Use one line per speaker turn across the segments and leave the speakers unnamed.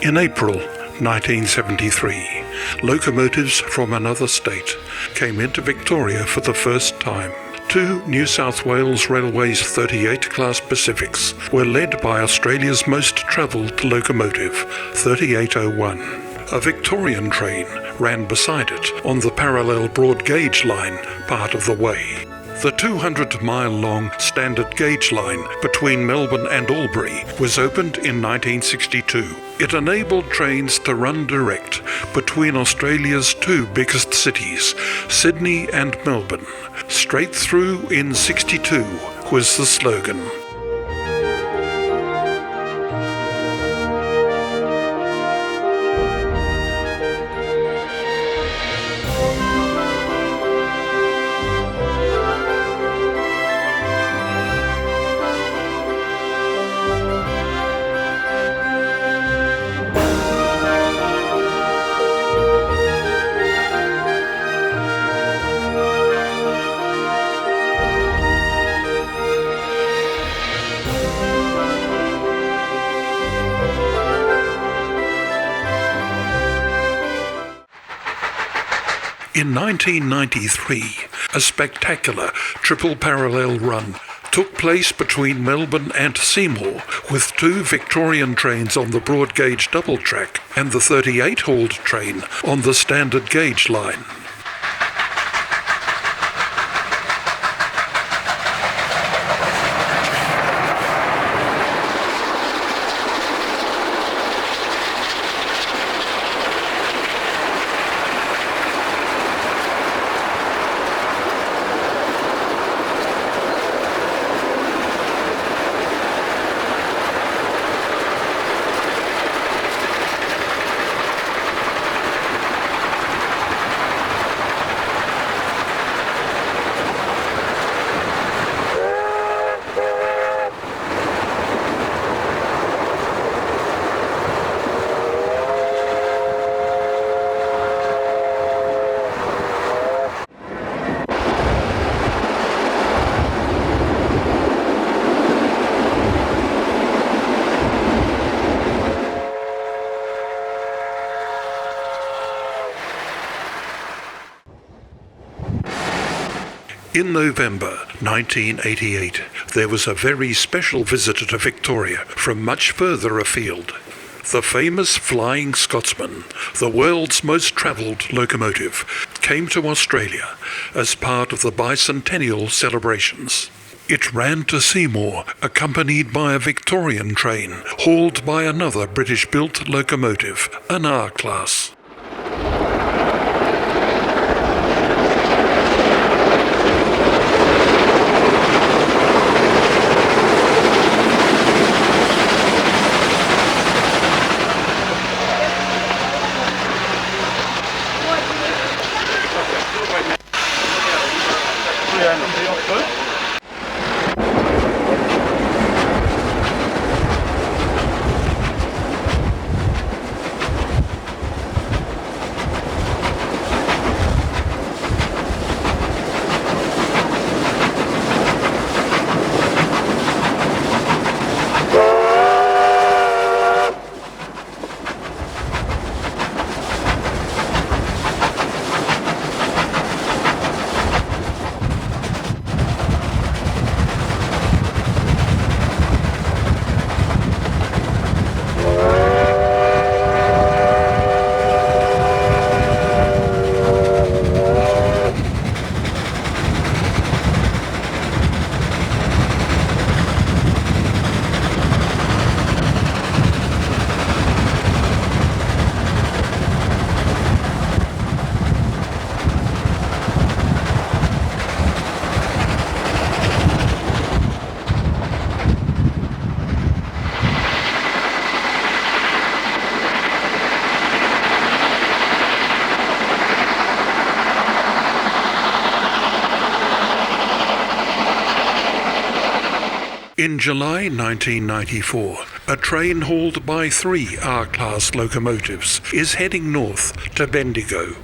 In April 1973, locomotives from another state came into Victoria for the first time. Two New South Wales Railways 38 Class Pacifics were led by Australia's most travelled locomotive, 3801. A Victorian train ran beside it on the parallel broad gauge line part of the way. The 200-mile-long standard gauge line between Melbourne and Albury was opened in 1962. It enabled trains to run direct between Australia's two biggest cities, Sydney and Melbourne. Straight through in 62 was the slogan. In 1993, a spectacular triple parallel run took place between Melbourne and Seymour, with two Victorian trains on the broad gauge double track and the 38-hauled train on the standard gauge line. In November 1988, there was a very special visitor to Victoria from much further afield. The famous Flying Scotsman, the world's most travelled locomotive, came to Australia as part of the bicentennial celebrations. It ran to Seymour, accompanied by a Victorian train, hauled by another British-built locomotive, an R-Class. In July 1994, a train hauled by three R-Class locomotives is heading north to Bendigo.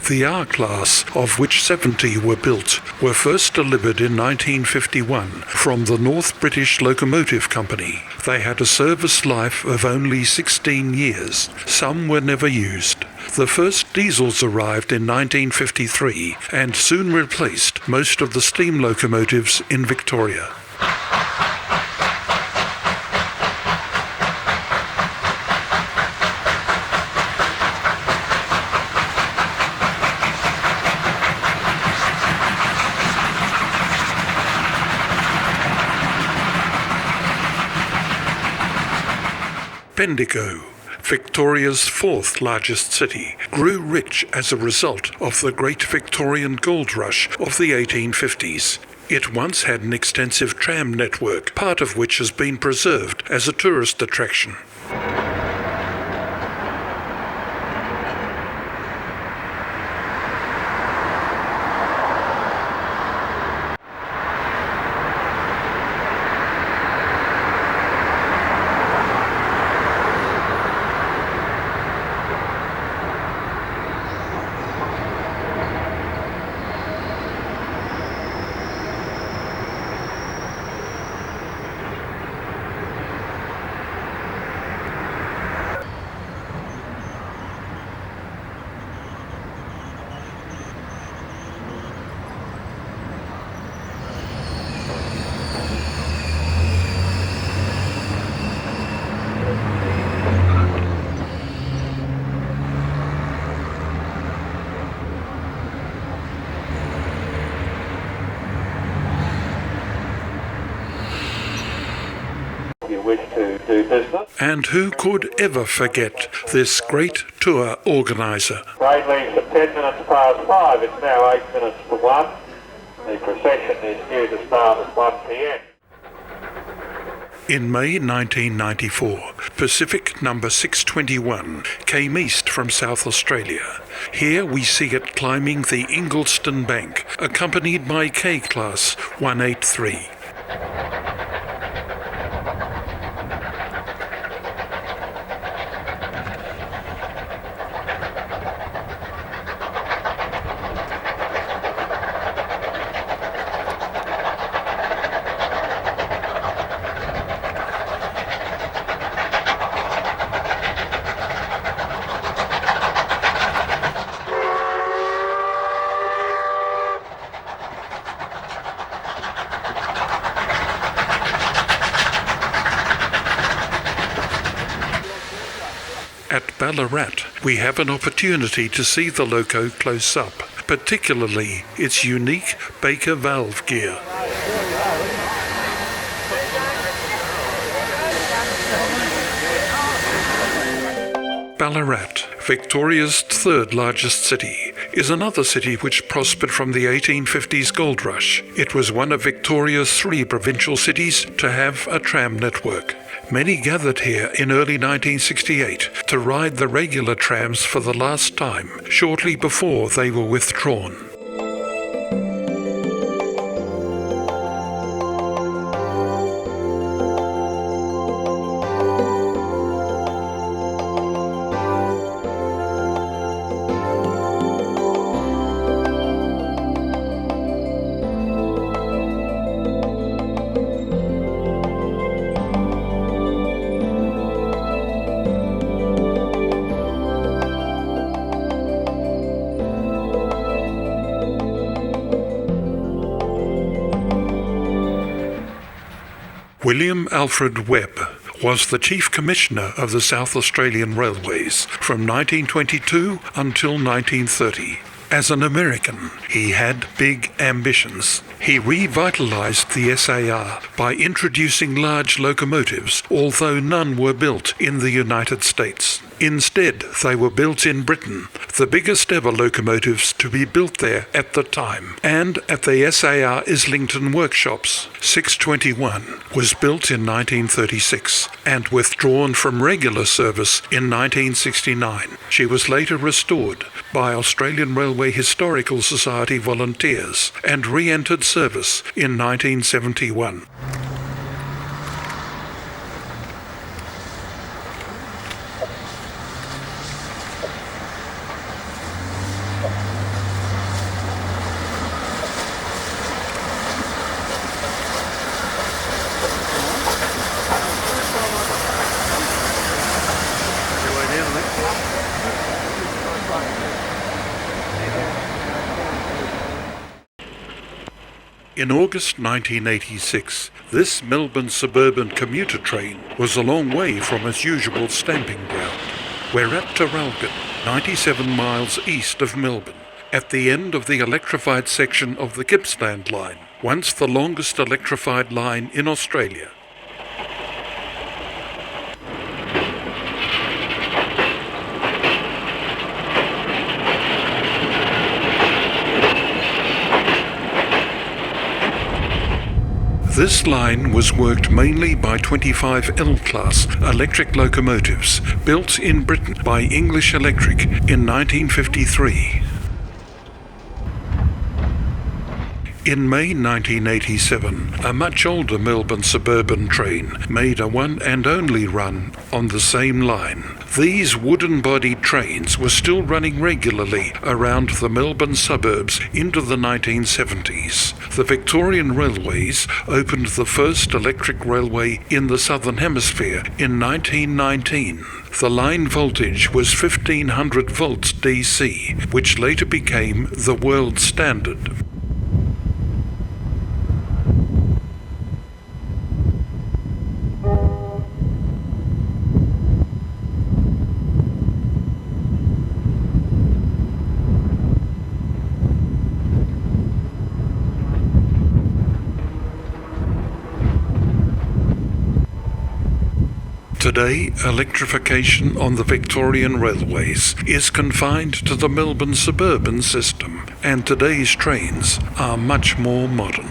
The R-Class, of which 70 were built, were first delivered in 1951 from the North British Locomotive Company. They had a service life of only 16 years. Some were never used. The first diesels arrived in 1953 and soon replaced most of the steam locomotives in Victoria. Bendigo, Victoria's fourth largest city, grew rich as a result of the Great Victorian Gold Rush of the 1850s. It once had an extensive tram network, part of which has been preserved as a tourist attraction. And who could ever forget this great tour organiser?
Train leaves at 10 minutes past 5. It's now 8 minutes to 1. The procession is due to start at 1 p.m.
In May 1994, Pacific number 621 came east from South Australia. Here we see it climbing the Ingliston Bank, accompanied by K-Class 183. At Ballarat, we have an opportunity to see the loco close up, particularly its unique Baker valve gear. Ballarat, Victoria's third largest city, is another city which prospered from the 1850s gold rush. It was one of Victoria's 3 provincial cities to have a tram network. Many gathered here in early 1968 to ride the regular trams for the last time, shortly before they were withdrawn. William Alfred Webb was the Chief Commissioner of the South Australian Railways from 1922 until 1930. As an American, he had big ambitions. He revitalized the SAR by introducing large locomotives, although none were built in the United States. Instead, they were built in Britain, the biggest ever locomotives to be built there at the time, and at the SAR Islington workshops. 621 was built in 1936 and withdrawn from regular service in 1969. She was later restored by Australian Railway Historical Society volunteers and re-entered service in 1971. In August 1986, this Melbourne suburban commuter train was a long way from its usual stamping ground. We're at Traralgon, 97 miles east of Melbourne, at the end of the electrified section of the Gippsland line, once the longest electrified line in Australia. This line was worked mainly by 25 L-class electric locomotives built in Britain by English Electric in 1953. In May 1987, a much older Melbourne suburban train made a one and only run on the same line. These wooden-bodied trains were still running regularly around the Melbourne suburbs into the 1970s. The Victorian Railways opened the first electric railway in the Southern Hemisphere in 1919. The line voltage was 1500 volts DC, which later became the world standard. Today, electrification on the Victorian railways is confined to the Melbourne suburban system, and today's trains are much more modern.